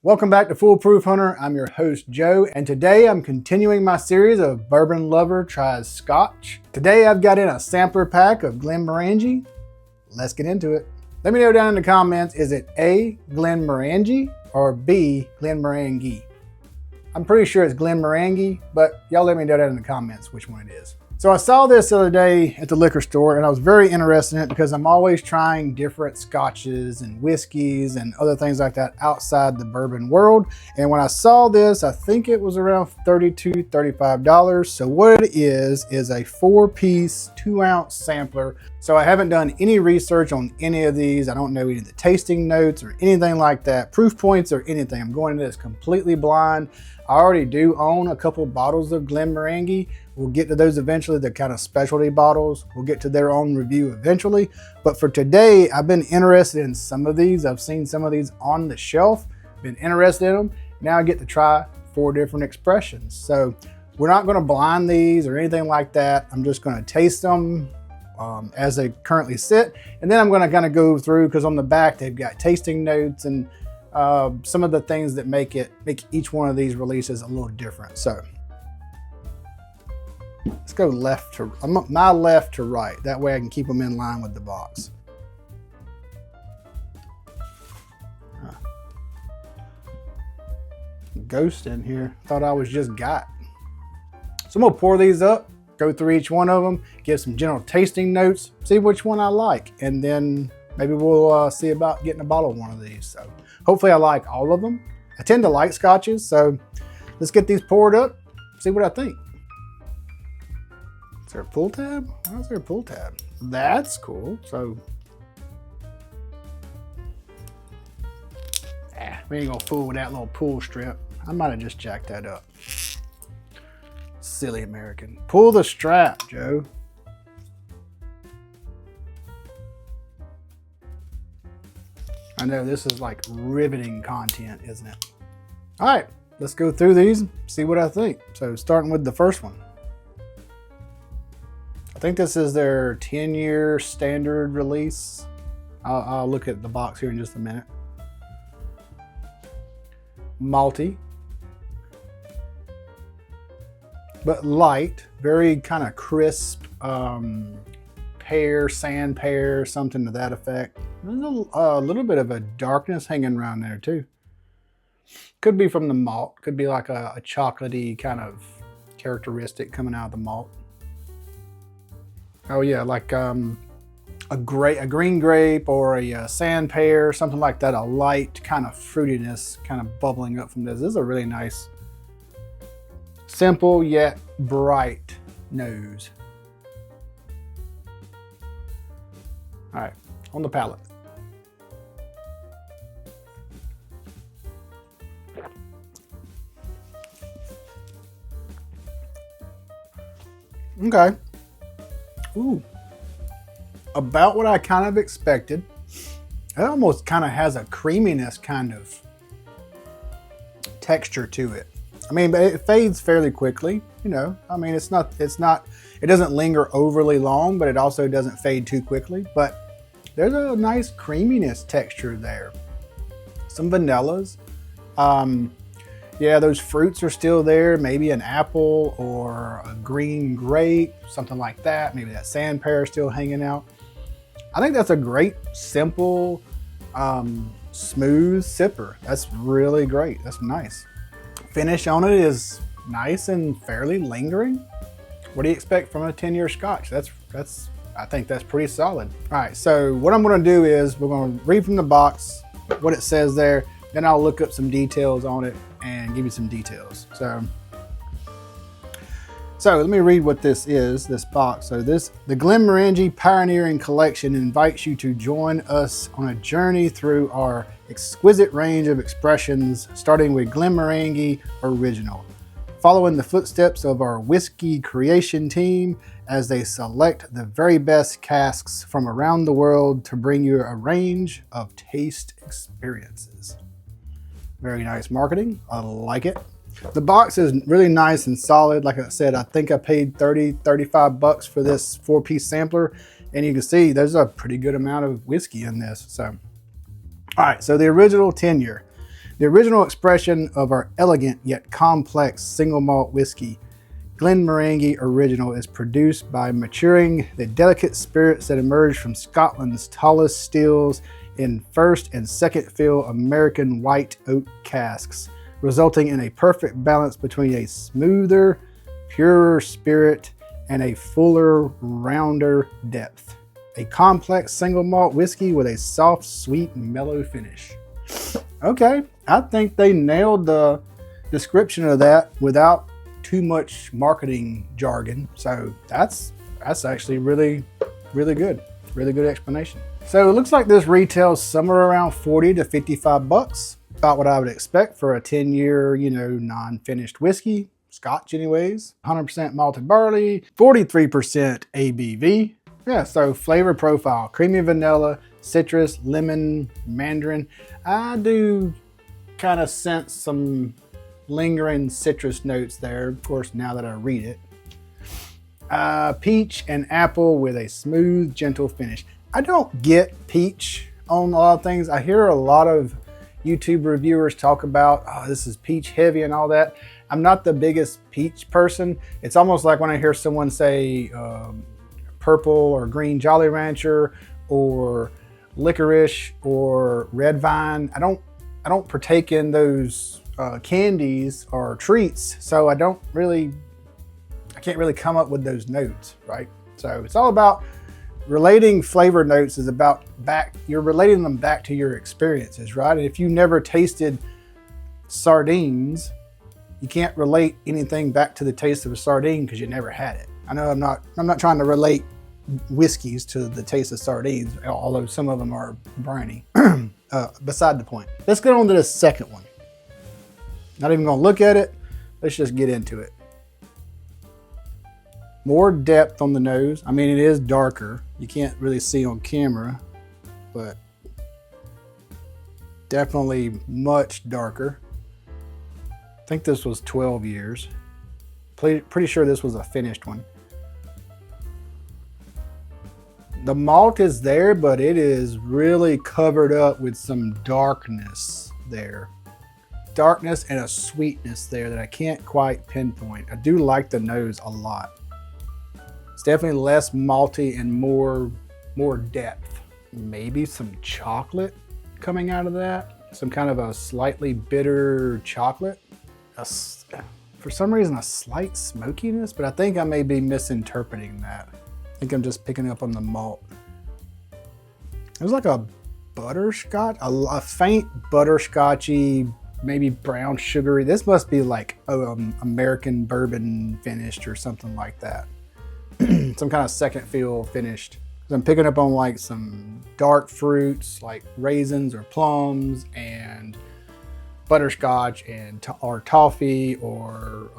Welcome back to Foolproof Hunter. I'm your host, Joe, and today I'm continuing my series of Bourbon Lover Tries Scotch. Today I've got in a sampler pack of Glenmorangie. Let's get into it. Let me know down in the comments, is it A, Glenmorangie, or B, Glenmorangie? I'm pretty sure it's Glenmorangie, but y'all let me know down in the comments which one it is. So I saw this the other day at the liquor store and I was very interested in it because I'm always trying different scotches and whiskeys and other things like that outside the bourbon world. And when I saw this, I think it was around $32, $35. So what it is a 4-piece, 2-ounce sampler. So I haven't done any research on any of these. I don't know any of the tasting notes or anything like that, proof points or anything. I'm going into this completely blind. I already do own a couple bottles of Glenmorangie. We'll get to those eventually. They're kind of specialty bottles. We'll get to their own review eventually. But for today, I've been interested in some of these. I've seen some of these on the shelf, been interested in them. Now I get to try 4 different expressions. So we're not going to blind these or anything like that. I'm just going to taste them as they currently sit. And then I'm going to kind of go through, because on the back, they've got tasting notes and some of the things that make each one of these releases a little different. So let's go my left to right. That way I can keep them in line with the box. Ghost in here. Thought I was just got. So I'm gonna pour these up, go through each one of them, give some general tasting notes, see which one I like, and then maybe we'll see about getting a bottle of one of these. So hopefully I like all of them. I tend to like scotches, so let's get these poured up, see what I think. Is there a pull tab? Why is there a pull tab? That's cool. So, we ain't gonna fool with that little pull strip. I might have just jacked that up. Silly American. Pull the strap, Joe. I know this is like riveting content, isn't it? All right, let's go through these, see what I think. So starting with the first one. I think this is their 10-year standard release. I'll look at the box here in just a minute. Malty, but light, very kind of crisp, pear, sand pear, something to that effect. There's a little bit of a darkness hanging around there too. Could be from the malt, could be like a chocolatey kind of characteristic coming out of the malt. Oh yeah, like a green grape or a sand pear, something like that. A light kind of fruitiness kind of bubbling up from this. This is a really nice, simple yet bright nose. All right, on the palate. Okay. Ooh, about what I kind of expected. It almost kind of has a creaminess kind of texture to it. I mean, but it fades fairly quickly, you know. I mean, it doesn't linger overly long, but it also doesn't fade too quickly. But there's a nice creaminess texture there. Some vanillas. Yeah, those fruits are still there. Maybe an apple or a green grape, something like that. Maybe that sand pear is still hanging out. I think that's a great, simple, smooth sipper. That's really great. That's nice. Finish on it is nice and fairly lingering. What do you expect from a 10-year scotch? I think that's pretty solid. All right, so what I'm gonna do is we're gonna read from the box what it says there, then I'll look up some details on it and give you some details. So let me read what this is, this box. So the Glenmorangie Pioneering Collection invites you to join us on a journey through our exquisite range of expressions, starting with Glenmorangie Original, following the footsteps of our whiskey creation team as they select the very best casks from around the world to bring you a range of taste experiences. Very nice marketing. I like it. The box is really nice and solid. Like I said, I think I paid 30, 35 bucks for this 4-piece sampler. And you can see there's a pretty good amount of whiskey in this. So, all right, so the original 10-year. The original expression of our elegant yet complex single malt whiskey, Glenmorangie Original, is produced by maturing the delicate spirits that emerge from Scotland's tallest stills in first and second fill American white oak casks, resulting in a perfect balance between a smoother, purer spirit and a fuller, rounder depth. A complex single malt whiskey with a soft, sweet, mellow finish. Okay, I think they nailed the description of that without too much marketing jargon. So that's actually really good. Really good explanation. So it looks like this retails somewhere around 40 to 55 bucks. About what I would expect for a 10-year, non-finished whiskey. Scotch anyways. 100% malted barley, 43% ABV. Yeah, so flavor profile, creamy vanilla, citrus, lemon, mandarin. I do kind of sense some lingering citrus notes there, of course, now that I read it. Peach and apple with a smooth, gentle finish. I don't get peach on a lot of things. I hear a lot of YouTube reviewers talk about, oh, this is peach heavy and all that. I'm not the biggest peach person. It's almost like when I hear someone say purple or green Jolly Rancher or licorice or red vine. I don't partake in those candies or treats, so I can't really come up with those notes, right? So it's all about relating flavor notes is about you're relating them back to your experiences, right? And if you never tasted sardines, you can't relate anything back to the taste of a sardine because you never had it. I know I'm not trying to relate whiskeys to the taste of sardines, although some of them are briny. Beside the point. Let's get on to the second one. Not even gonna look at it. Let's just get into it. More depth on the nose. I mean, it is darker. You can't really see on camera, but definitely much darker. I think this was 12 years. Pretty sure this was a finished one. The malt is there, but it is really covered up with some darkness there. Darkness and a sweetness there that I can't quite pinpoint. I do like the nose a lot. It's definitely less malty and more depth. Maybe some chocolate coming out of that. Some kind of a slightly bitter chocolate. For some reason, a slight smokiness, but I think I may be misinterpreting that. I think I'm just picking up on the malt. It was like a butterscotch, a faint butterscotchy, maybe brown sugary. This must be like American bourbon finished or something like that. Some kind of second fill finished. I'm picking up on like some dark fruits like raisins or plums and butterscotch or toffee or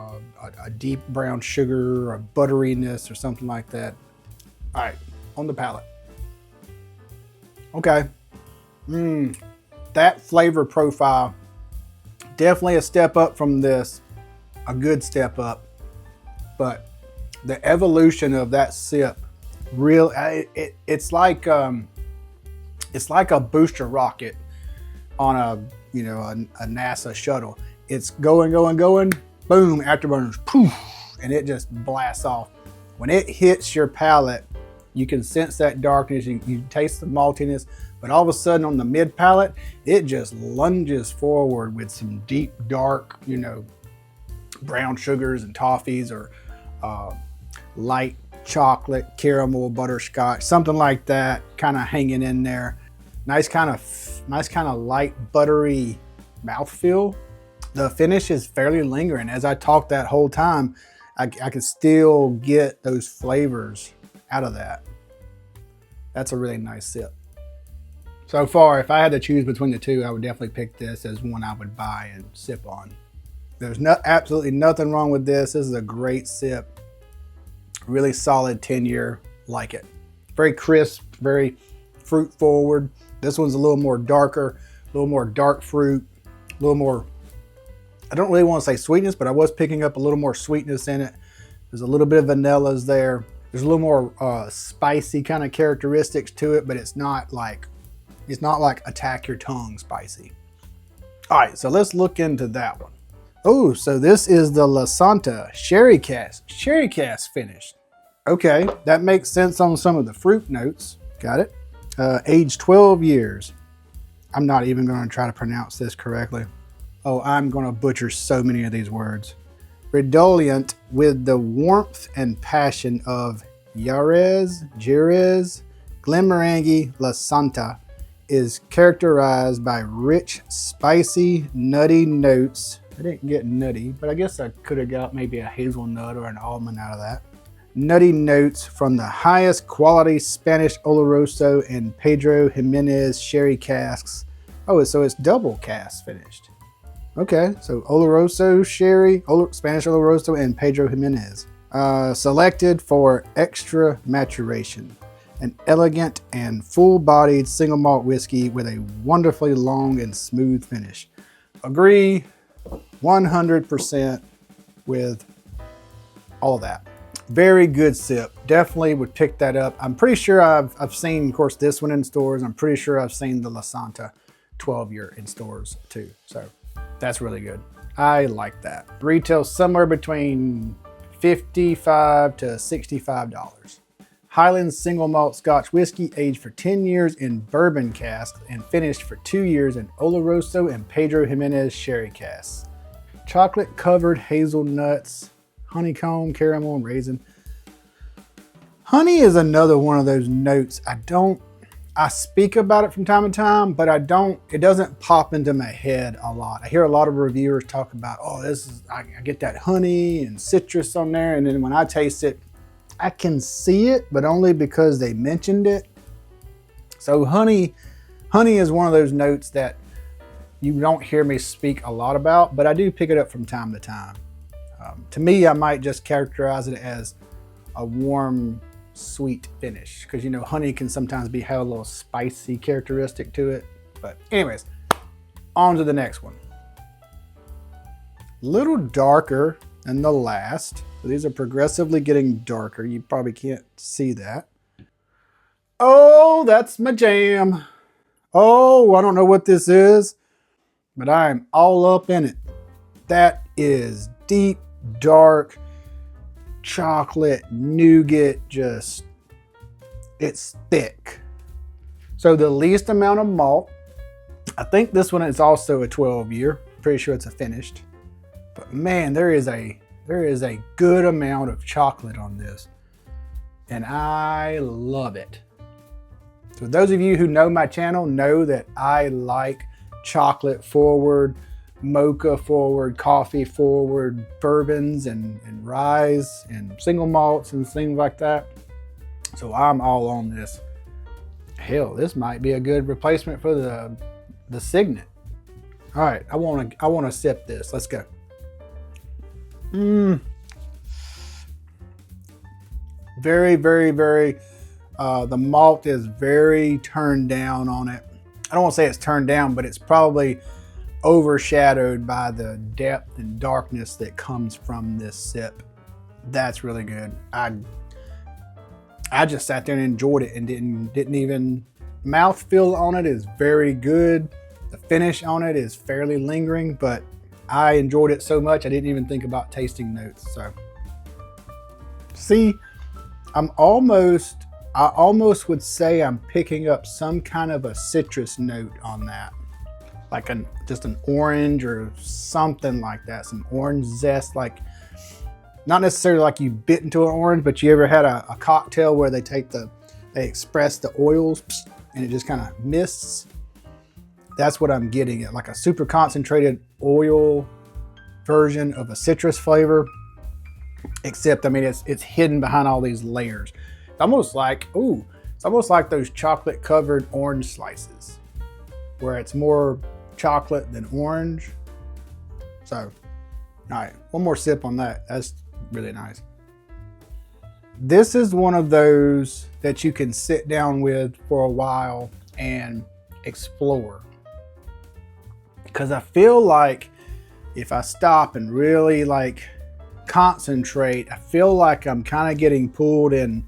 a deep brown sugar or butteriness or something like that. All right, on the palate. Okay, that flavor profile, definitely a step up from this, a good step up, but the evolution of that sip, it's like a booster rocket on a NASA shuttle. It's going, boom, afterburners, poof, and it just blasts off. When it hits your palate, you can sense that darkness, you taste the maltiness, but all of a sudden on the mid palate, it just lunges forward with some deep, dark, brown sugars and toffees or light chocolate, caramel, butterscotch, something like that, kind of hanging in there. Nice kind of light, buttery mouthfeel. The finish is fairly lingering. As I talk that whole time, I can still get those flavors out of that. That's a really nice sip. So far, if I had to choose between the two, I would definitely pick this as one I would buy and sip on. There's absolutely nothing wrong with this. This is a great sip. Really solid 10-year, like it. Very crisp, very fruit forward. This one's a little more darker, a little more dark fruit, a little more, I don't really want to say sweetness, but I was picking up a little more sweetness in it. There's a little bit of vanillas there. There's a little more spicy kind of characteristics to it, but it's not like attack your tongue spicy. All right, so let's look into that one. Oh, so this is the Lasanta Sherry Cask. Sherry Cask finished. Okay, that makes sense on some of the fruit notes. Got it. Aged 12 years. I'm not even going to try to pronounce this correctly. Oh, I'm going to butcher so many of these words. Redolent with the warmth and passion of Jerez, Glenmorangie Lasanta is characterized by rich, spicy, nutty notes. I didn't get nutty, but I guess I could have got maybe a hazelnut or an almond out of that. Nutty notes from the highest quality Spanish Oloroso and Pedro Jimenez sherry casks. Oh, so it's double cask finished. Okay, so Oloroso sherry, Spanish Oloroso and Pedro Jimenez. Selected for extra maturation. An elegant and full-bodied single malt whiskey with a wonderfully long and smooth finish. Agree 100% with all of that. Very good sip. Definitely would pick that up. I'm pretty sure I've seen, of course, this one in stores. I'm pretty sure I've seen the Lasanta 12-year in stores too. So that's really good. I like that. Retails somewhere between $55 to $65. Highland single malt Scotch whiskey aged for 10 years in bourbon casks and finished for 2 years in Oloroso and Pedro Jimenez sherry casks. Chocolate covered hazelnuts, honeycomb, caramel, and raisin. Honey is another one of those notes I speak about it from time to time, but it doesn't pop into my head a lot. I hear a lot of reviewers talk about, oh, I get that honey and citrus on there. And then when I taste it, I can see it, but only because they mentioned it. So honey is one of those notes that you don't hear me speak a lot about, but I do pick it up from time to time. To me, I might just characterize it as a warm, sweet finish, because honey can sometimes have a little spicy characteristic to it. But anyways, on to the next one. Little darker than the last. So these are progressively getting darker. You probably can't see that. Oh, that's my jam. Oh, I don't know what this is, but I'm all up in it. That is deep, dark chocolate nougat. It's thick. So the least amount of malt. I think this one is also a 12-year. Pretty sure it's a finished. But man, there is a good amount of chocolate on this, and I love it. So those of you who know my channel know that I like chocolate forward, mocha forward, coffee forward bourbons and ryes and single malts and things like that. So I'm all on this. Hell, this might be a good replacement for the Signet. All right, I want to sip this. Let's go. Very, very, very, the malt is very turned down on it. I don't want to say it's turned down, but it's probably overshadowed by the depth and darkness that comes from this sip. That's really good. I just sat there and enjoyed it and didn't even, mouthfeel on it is very good. The finish on it is fairly lingering, but I enjoyed it so much I didn't even think about tasting notes. So see, I almost would say I'm picking up some kind of a citrus note on that. Like just an orange or something like that. Some orange zest, like not necessarily like you bit into an orange, but you ever had a cocktail where they express the oils and it just kind of mists? That's what I'm getting at, like a super concentrated oil version of a citrus flavor, except, I mean, it's hidden behind all these layers. It's almost like those chocolate covered orange slices where it's more chocolate than orange. So, all right, one more sip on that. That's really nice. This is one of those that you can sit down with for a while and explore. Because I feel like if I stop and really concentrate, I feel like I'm kind of getting pulled in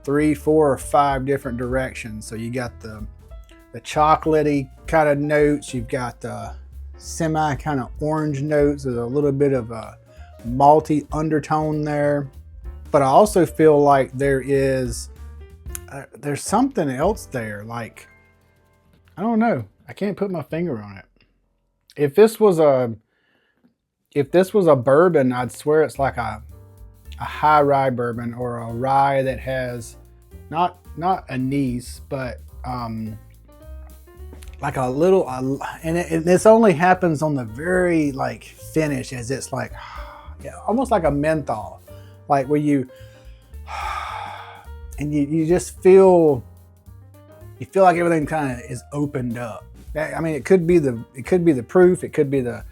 3, 4, or 5 different directions. So you got the chocolatey kind of notes, you've got the semi kind of orange notes. There's a little bit of a malty undertone there. But I also feel like there's something else there. Like, I don't know. I can't put my finger on it. If this was a bourbon, I'd swear it's like a high rye bourbon, or a rye that has not anise, but like a little, and this only happens on the very like finish, as it's like, yeah, almost like a menthol, like where you just feel like everything kind of is opened up. I mean, it could be the proof, it could be the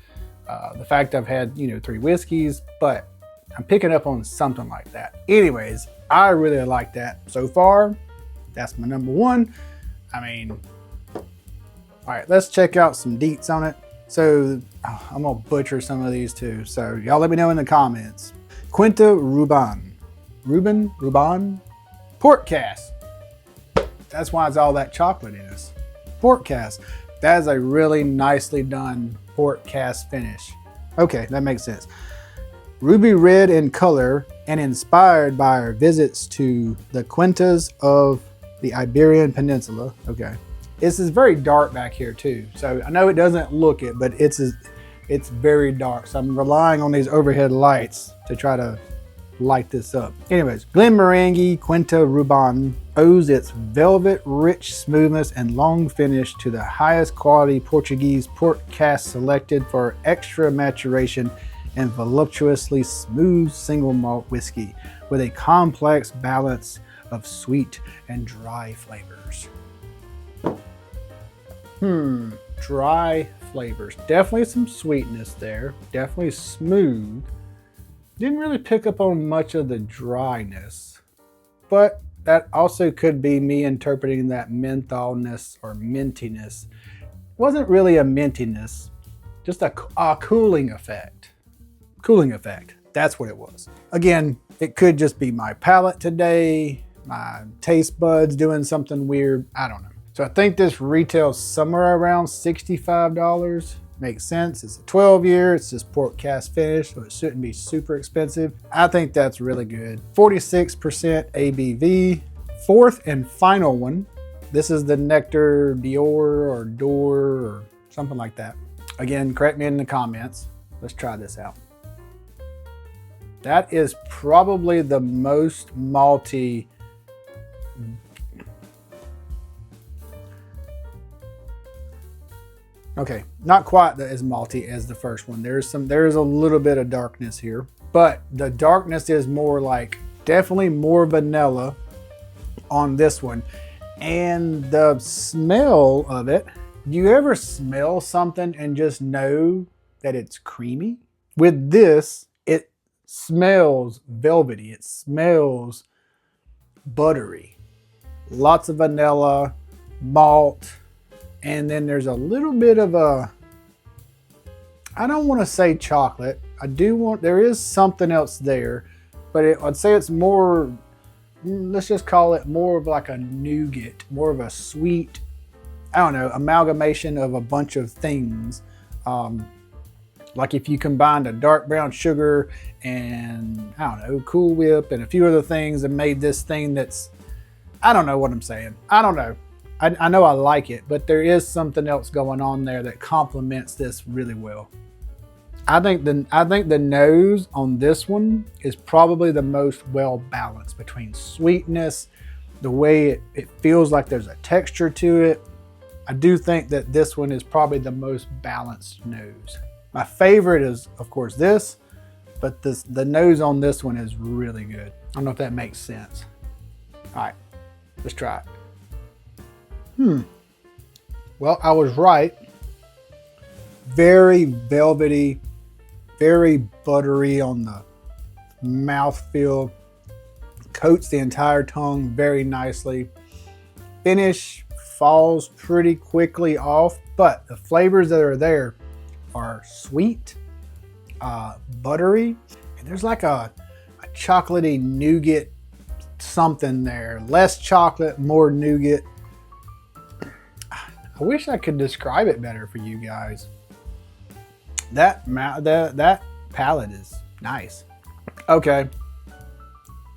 fact I've had 3 whiskeys, but I'm picking up on something like that. Anyways, I really like that so far. That's my number 1. I mean, all right, let's check out some deets on it. So I'm gonna butcher some of these too. So y'all let me know in the comments. Quinta Ruban, port cask. That's why it's all that chocolate in us. Port cask. That is a really nicely done port cask finish. Okay, that makes sense. Ruby red in color and inspired by our visits to the Quintas of the Iberian Peninsula. Okay. This is very dark back here too. So I know it doesn't look it, but it's very dark. So I'm relying on these overhead lights to try to light this up. Anyways, Glenmorangie Quinta Ruban owes its velvet rich smoothness and long finish to the highest quality Portuguese port cask selected for extra maturation and voluptuously smooth single malt whiskey with a complex balance of sweet and dry flavors. Dry flavors. Definitely some sweetness there. Definitely smooth. Didn't really pick up on much of the dryness, but that also could be me interpreting that mentholness or mintiness. Wasn't really a mintiness, just a cooling effect. Cooling effect. That's what it was. Again, it could just be my palate today, my taste buds doing something weird. I don't know. So I think this retails somewhere around $65. Makes sense. It's a 12-year. It's just port cask finish, so it shouldn't be super expensive. I think that's really good. 46% ABV. Fourth and final one. This is the Nectar Dior or Door or something like that. Again, correct me in the comments. Let's try this out. That is probably the most malty. Okay, not quite as malty as the first one. There's a little bit of darkness here, but the darkness is more like, definitely more vanilla on this one. And the smell of it, do you ever smell something and just know that it's creamy? With this, it smells velvety. It smells buttery. Lots of vanilla, malt, and then there's a little bit of a, I don't want to say chocolate. There is something else there, but I'd say it's more, let's just call it more of like a nougat, more of a sweet, I don't know, amalgamation of a bunch of things. Like if you combined a dark brown sugar and, I don't know, Cool Whip and a few other things and made this thing that's, I don't know what I'm saying. I don't know. I know I like it, but there is something else going on there that complements this really well. I think the nose on this one is probably the most well balanced between sweetness, the way it feels like there's a texture to it. I do think that this one is probably the most balanced nose. My favorite is, of course, this, but the nose on this one is really good. I don't know if that makes sense. All right, let's try it. Well, I was right. Very velvety, very buttery on the mouthfeel. Coats the entire tongue very nicely. Finish falls pretty quickly off, but the flavors that are there are sweet, buttery, and there's like a chocolatey nougat something there. Less chocolate, more nougat. I wish I could describe it better for you guys. That palette is nice. Okay,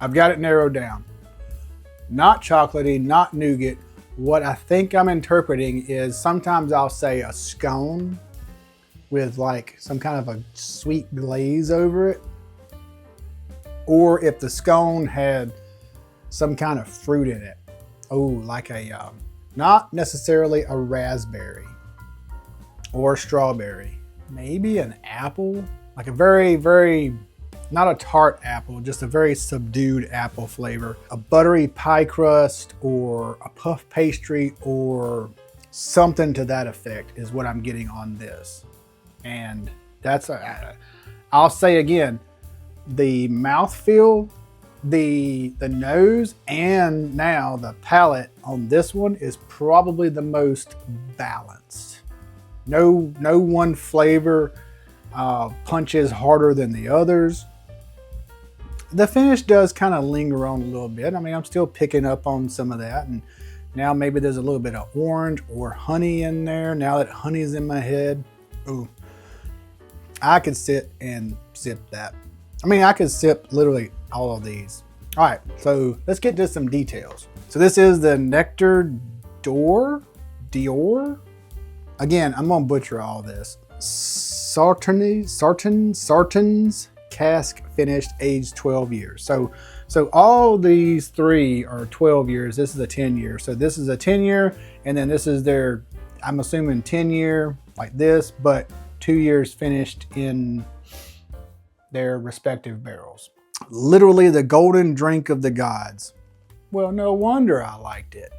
I've got it narrowed down. Not chocolatey, not nougat. What I think I'm interpreting is sometimes I'll say a scone with like some kind of a sweet glaze over it. Or if the scone had some kind of fruit in it. Oh, like a, not necessarily a raspberry or strawberry. Maybe an apple, like a very, very, not a tart apple, just a very subdued apple flavor. A buttery pie crust or a puff pastry or something to that effect is what I'm getting on this. And that's, I'll say again, the mouthfeel, the nose, and now the palate on this one is probably the most balanced. No one flavor punches harder than the others. The finish does kind of linger on a little bit. I mean, I'm still picking up on some of that, and now maybe there's a little bit of orange or honey in there. Now that honey's in my head, ooh, I could sit and sip that. I mean, I could sip literally all of these. All right, so let's get to some details. So this is the Nectar Dior. Again, I'm gonna butcher all this. Sauternes cask finished, aged 12 years. So all these three are 12 years. This is a 10 year. So this is a 10 year, and then this is their, I'm assuming 10 year like this, but 2 years finished in their respective barrels. Literally the golden drink of the gods. Well, no wonder I liked it.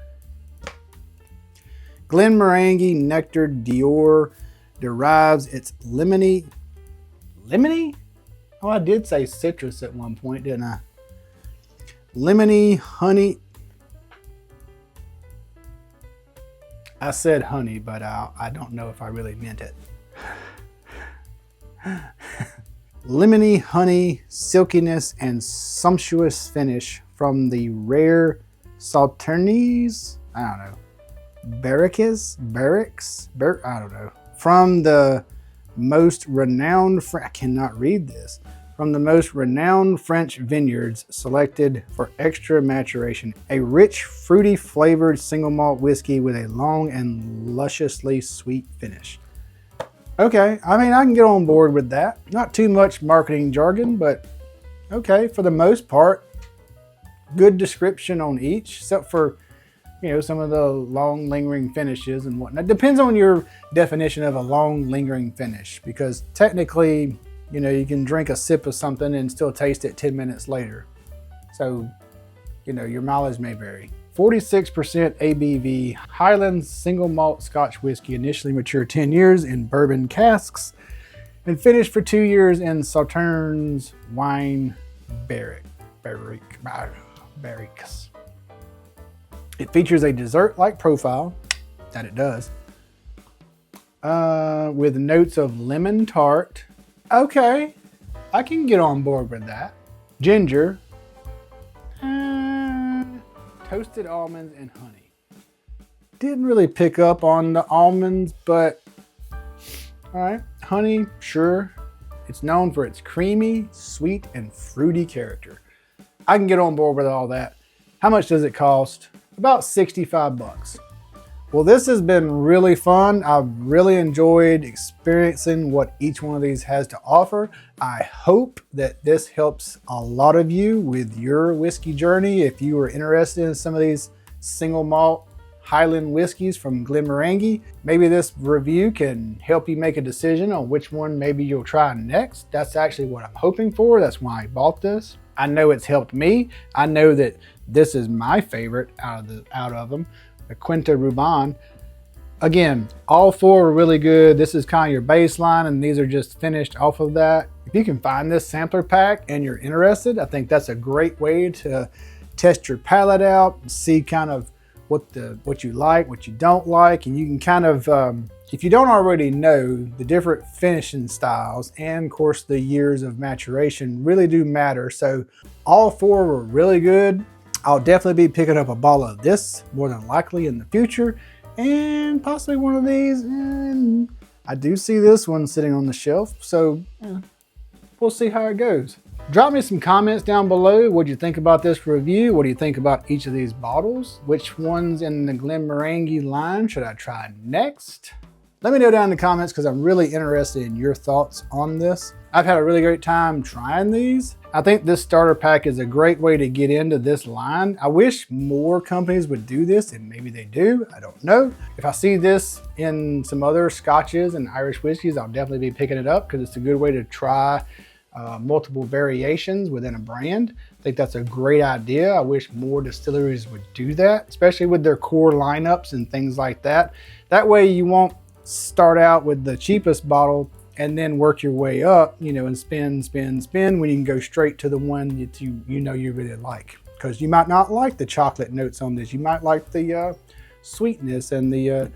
Glenmorangie Nectar Dior derives its lemony? Oh, I did say citrus at one point, didn't I? Lemony honey. I said honey, but I don't know if I really meant it. Lemony honey, silkiness, and sumptuous finish from the rare Sauternes. I don't know. Barricks, I don't know. From the most renowned, I cannot read this. From the most renowned French vineyards selected for extra maturation. A rich, fruity flavored single malt whiskey with a long and lusciously sweet finish. Okay, I mean, I can get on board with that. Not too much marketing jargon, but okay, for the most part, good description on each, except for, you know, some of the long lingering finishes and whatnot. Depends on your definition of a long lingering finish, because technically, you know, you can drink a sip of something and still taste it 10 minutes later. So, you know, your mileage may vary. 46% ABV Highland single malt Scotch whiskey, initially matured 10 years in bourbon casks and finished for 2 years in Sauternes wine barricks. It features a dessert-like profile, that it does, with notes of lemon tart. Okay, I can get on board with that. Ginger, toasted almonds, and honey. Didn't really pick up on the almonds, but all right, honey, sure. It's known for its creamy, sweet, and fruity character. I can get on board with all that. How much does it cost? About 65 bucks. Well, this has been really fun. I've really enjoyed experiencing what each one of these has to offer. I hope that this helps a lot of you with your whiskey journey. If you are interested in some of these single malt Highland whiskeys from Glenmorangie, maybe this review can help you make a decision on which one maybe you'll try next. That's actually what I'm hoping for. That's why I bought this. I know it's helped me. I know that this is my favorite out of them. The Quinta Ruban. Again, all four are really good. This is kind of your baseline, and these are just finished off of that. If you can find this sampler pack and you're interested, I think that's a great way to test your palate out and see kind of what you like, what you don't like, and you can kind of, if you don't already know, the different finishing styles and of course the years of maturation really do matter. So all four were really good. I'll definitely be picking up a bottle of this more than likely in the future, and possibly one of these in I do see this one sitting on the shelf, so we'll see how it goes. Drop me some comments down below. What do you think about this review? What do you think about each of these bottles? Which ones in the Glenmorangie line should I try next? Let me know down in the comments because I'm really interested in your thoughts on this. I've had a really great time trying these. I think this starter pack is a great way to get into this line. I wish more companies would do this, and maybe they do, I don't know. If I see this in some other scotches and Irish whiskeys, I'll definitely be picking it up because it's a good way to try multiple variations within a brand. I think that's a great idea. I wish more distilleries would do that, especially with their core lineups and things like that. That way you won't start out with the cheapest bottle and then work your way up, you know, and spin when you can go straight to the one that you know you really like. Because you might not like the chocolate notes on this. You might like the sweetness and the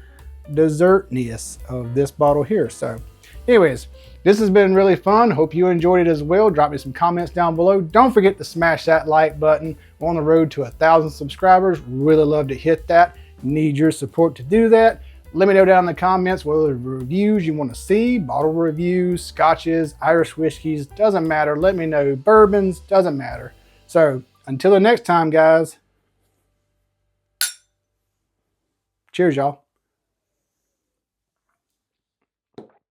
dessertness of this bottle here. So anyways, this has been really fun. Hope you enjoyed it as well. Drop me some comments down below. Don't forget to smash that like button. We're on the road to 1,000 subscribers. Really love to hit that. Need your support to do that. Let me know down in the comments what other reviews you want to see. Bottle reviews, scotches, Irish whiskeys, doesn't matter. Let me know. Bourbons, doesn't matter. So until the next time, guys. Cheers, y'all.